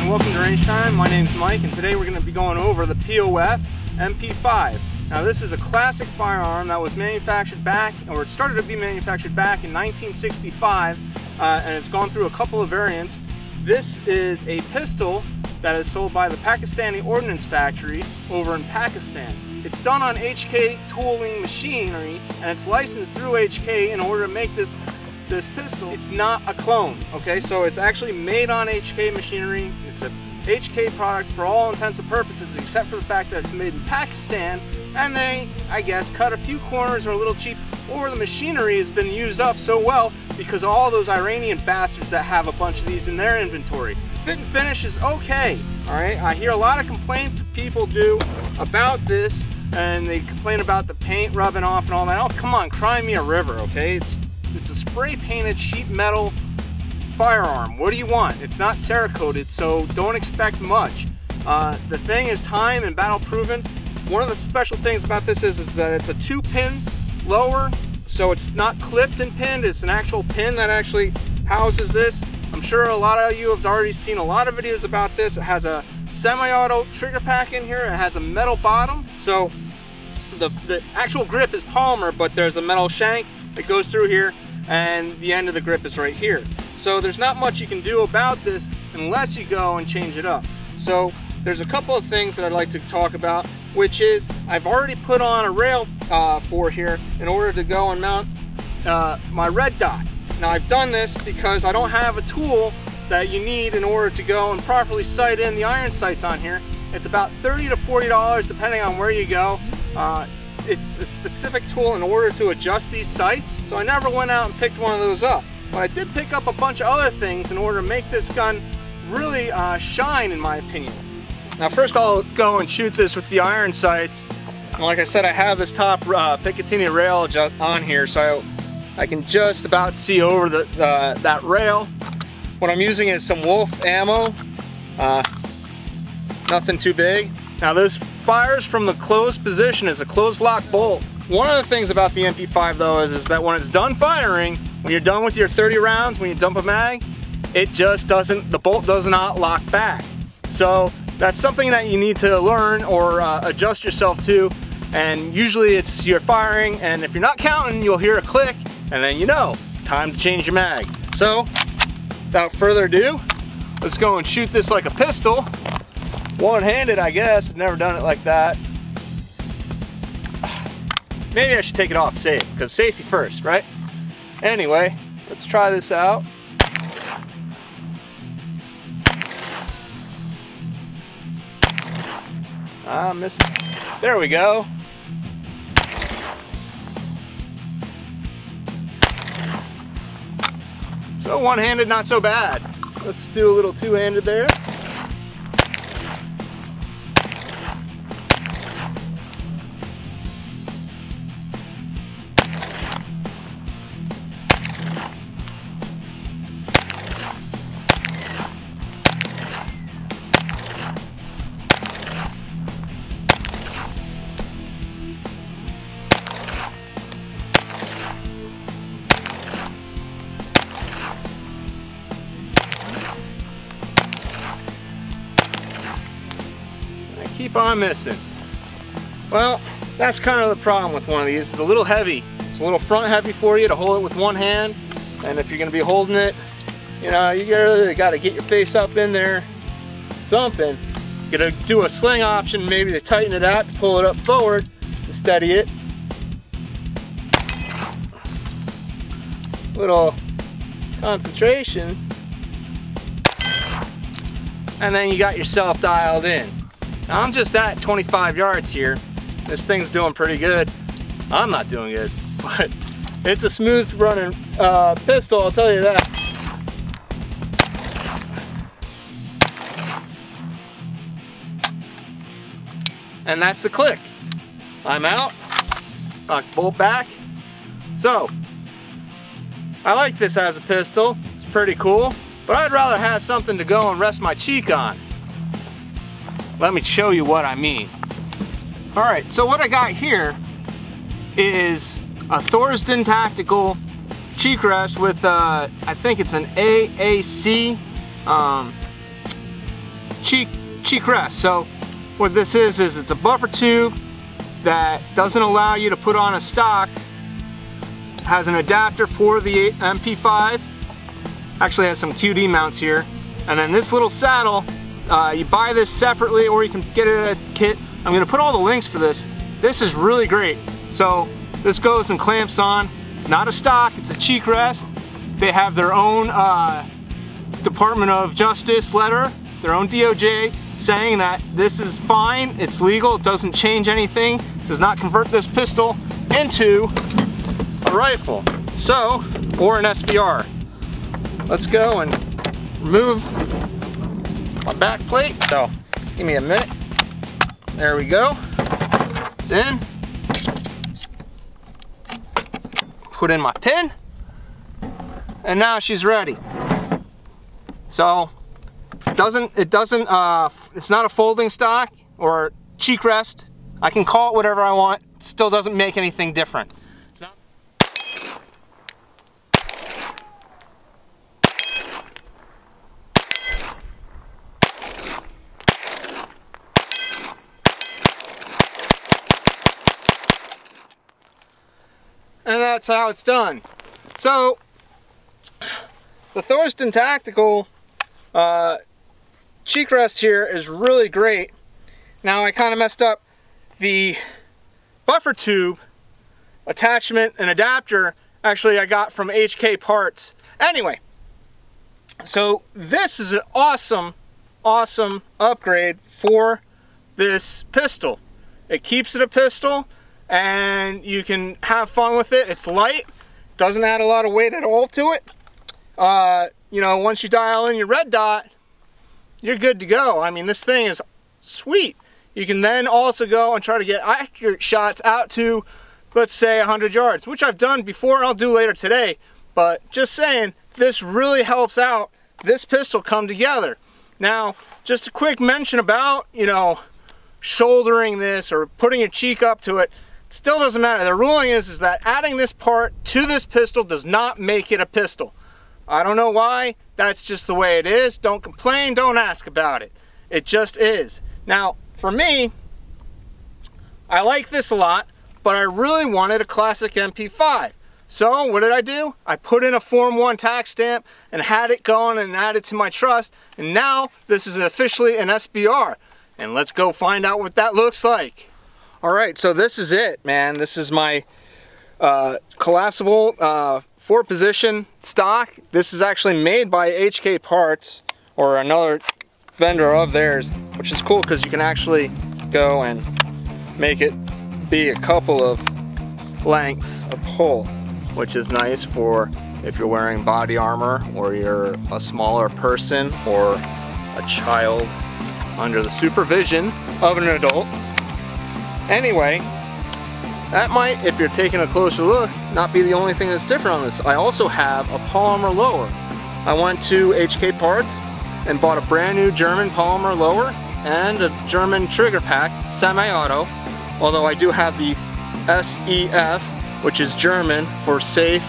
and welcome to Range Time. My name's Mike, and today we're going to be going over the POF MP5. Now this is a classic firearm that was manufactured back, or it started to be manufactured back in 1965, and it's gone through a couple of variants. This is a pistol that is sold by the Pakistani Ordnance Factory over in Pakistan. It's done on HK tooling machinery, and it's licensed through HK in order to make this pistol. It's not a clone, okay? So it's actually made on HK machinery. It's a HK product for all intents and purposes, except for the fact that it's made in Pakistan, and they, I guess, cut a few corners, are a little cheap, or the machinery has been used up so well because of all those Iranian bastards that have a bunch of these in their inventory. Fit and finish is okay, all right? I hear a lot of complaints people do about this, and they complain about the paint rubbing off and all that. Oh, come on, cry me a river, okay? It's a spray painted sheet metal firearm. What do you want? It's not Cerakoted, so don't expect much. The thing is time and battle proven. One of the special things about this is that it's a 2-pin lower, so it's not clipped and pinned. It's an actual pin that actually houses this. I'm sure a lot of you have already seen a lot of videos about this. It has a semi-auto trigger pack in here. It has a metal bottom, so the actual grip is polymer, but there's a metal shank that goes through here, and the end of the grip is right here. So there's not much you can do about this unless you go and change it up. So there's a couple of things that I'd like to talk about, which is I've already put on a rail for here in order to go and mount my red dot. Now I've done this because I don't have a tool that you need in order to go and properly sight in the iron sights on here. It's about $30 to $40 depending on where you go. It's a specific tool in order to adjust these sights, so I never went out and picked one of those up. But I did pick up a bunch of other things in order to make this gun really shine, in my opinion. Now first I'll go and shoot this with the iron sights. And like I said, I have this top Picatinny rail on here, so I can just about see over that rail. What I'm using is some Wolf ammo, nothing too big. Now this fires from the closed position as a closed lock bolt. One of the things about the MP5 though is that when it's done firing, when you're done with your 30 rounds, when you dump a mag, it just doesn't, the bolt does not lock back. So that's something that you need to learn or adjust yourself to, and usually it's you're firing, and if you're not counting, you'll hear a click, and then you know, time to change your mag. So without further ado, let's go and shoot this like a pistol. One-handed, I guess. I've never done it like that. Maybe I should take it off safe, because safety first, right? Anyway, let's try this out. I missed it. There we go. So one-handed, not so bad. Let's do a little two-handed there. Keep on missing. Well, that's kind of the problem with one of these. It's a little heavy. It's a little front heavy for you to hold it with one hand, and if you're going to be holding it, you know, you really got to get your face up in there, something. You got to do a sling option maybe to tighten it out, to pull it up forward, to steady it. Little concentration, and then you got yourself dialed in. Now I'm just at 25 yards here. This thing's doing pretty good. I'm not doing good, but it's a smooth running pistol, I'll tell you that. And that's the click. I'm out, lock the bolt back. So, I like this as a pistol. It's pretty cool, but I'd rather have something to go and rest my cheek on. Let me show you what I mean. All right, so what I got here is a Thorsden Tactical cheek rest with, I think it's an AAC cheek rest. So what this is it's a buffer tube that doesn't allow you to put on a stock. Has an adapter for the MP5. Actually has some QD mounts here. And then this little saddle, you buy this separately or you can get it at a kit. I'm gonna put all the links for this. This is really great. So this goes and clamps on. It's not a stock, it's a cheek rest. They have their own Department of Justice letter, their own DOJ, saying that this is fine, it's legal, it doesn't change anything, does not convert this pistol into a rifle, so, or an SBR. Let's go and remove my back plate. So, give me a minute. There we go. It's in. Put in my pin. And now she's ready. So, it's not a folding stock or cheek rest. I can call it whatever I want. It still doesn't make anything different. And that's how it's done. So, the Thorsten Tactical cheek rest here is really great. Now I kind of messed up the buffer tube attachment and adapter. Actually, I got from HK Parts. Anyway, so this is an awesome upgrade for this pistol. It keeps it a pistol, and you can have fun with it. It's light, doesn't add a lot of weight at all to it. You know, once you dial in your red dot, you're good to go. I mean, this thing is sweet. You can then also go and try to get accurate shots out to, let's say, 100 yards, which I've done before and I'll do later today. But just saying, this really helps out this pistol come together. Now, just a quick mention about, you know, shouldering this or putting your cheek up to it. Still doesn't matter. The ruling is that adding this part to this pistol does not make it a pistol. I don't know why. That's just the way it is. Don't complain. Don't ask about it. It just is. Now, for me, I like this a lot, but I really wanted a classic MP5. So what did I do? I put in a Form 1 tax stamp and had it going and added to my trust. And now this is officially an SBR. And let's go find out what that looks like. Alright, so this is it, man. This is my collapsible 4-position stock. This is actually made by HK Parts, or another vendor of theirs, which is cool because you can actually go and make it be a couple of lengths of pull, which is nice for if you're wearing body armor or you're a smaller person or a child under the supervision of an adult. Anyway, that might, if you're taking a closer look, not be the only thing that's different on this. I also have a polymer lower. I went to HK Parts and bought a brand new German polymer lower and a German trigger pack, semi-auto, although I do have the SEF, which is German for safe,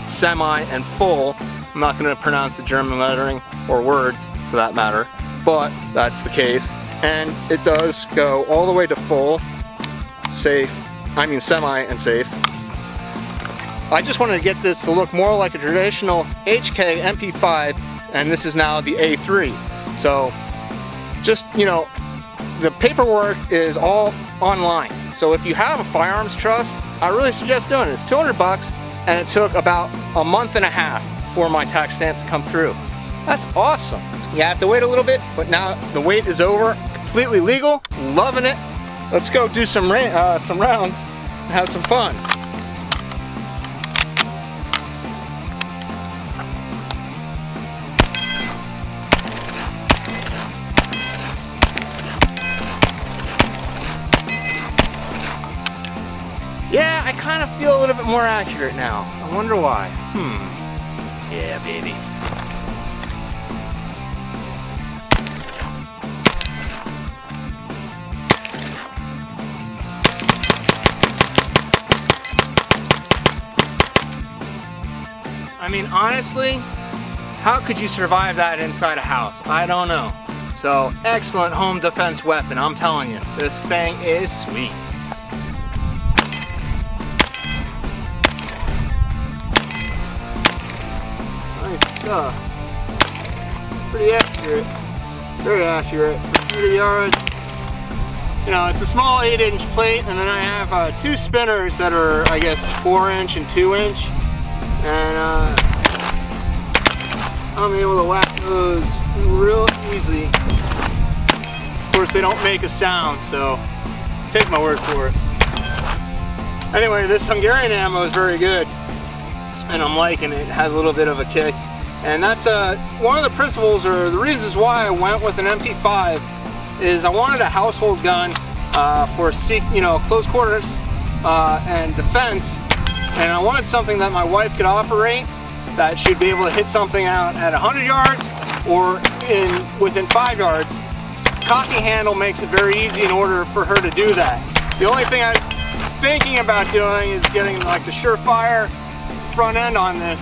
semi, and full. I'm not going to pronounce the German lettering or words for that matter, but that's the case. And it does go all the way to full, safe, I mean semi and safe. I just wanted to get this to look more like a traditional HK MP5, and this is now the A3. So just, you know, the paperwork is all online. So if you have a firearms trust, I really suggest doing it. It's 200 bucks, and it took about a month and a half for my tax stamp to come through. That's awesome. You have to wait a little bit, but now the wait is over. Completely legal, loving it. Let's go do some rounds and have some fun. Yeah, I kind of feel a little bit more accurate now. I wonder why. Yeah, baby. I mean, honestly, how could you survive that inside a house? I don't know. So excellent home defense weapon, I'm telling you. This thing is sweet. Nice stuff. Pretty accurate. Very accurate. 30 yards. You know, it's a small 8-inch plate, and then I have 2 spinners that are, I guess, 4-inch and 2-inch. And I'm able to whack those real easy. Of course, they don't make a sound, so take my word for it. Anyway, this Hungarian ammo is very good, and I'm liking it. It has a little bit of a kick. And that's one of the principles, or the reasons why I went with an MP5 is I wanted a household gun for close quarters and defense, and I wanted something that my wife could operate, that she'd be able to hit something out at 100 yards or within 5 yards. Cocky handle makes it very easy in order for her to do that. The only thing I'm thinking about doing is getting like the Surefire front end on this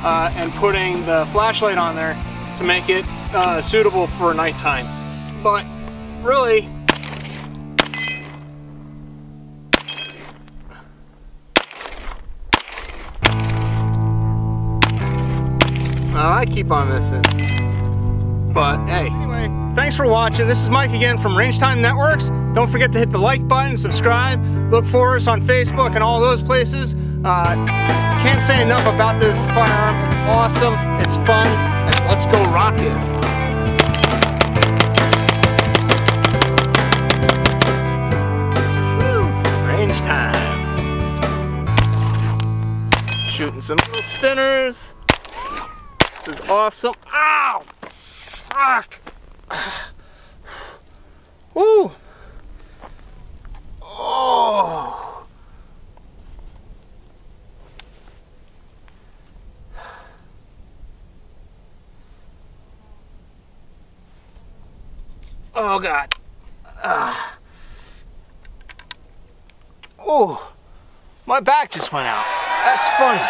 and putting the flashlight on there to make it suitable for nighttime. But really, I keep on missing. But hey, anyway, thanks for watching. This is Mike again from Range Time Networks. Don't forget to hit the like button, subscribe, look for us on Facebook and all those places. Can't say enough about this firearm. It's awesome, it's fun, and let's go rock it. Range time. Shooting some little spinners. This is awesome. Ow! Fuck! Woo! Oh! Oh God! Oh! My back just went out. That's funny.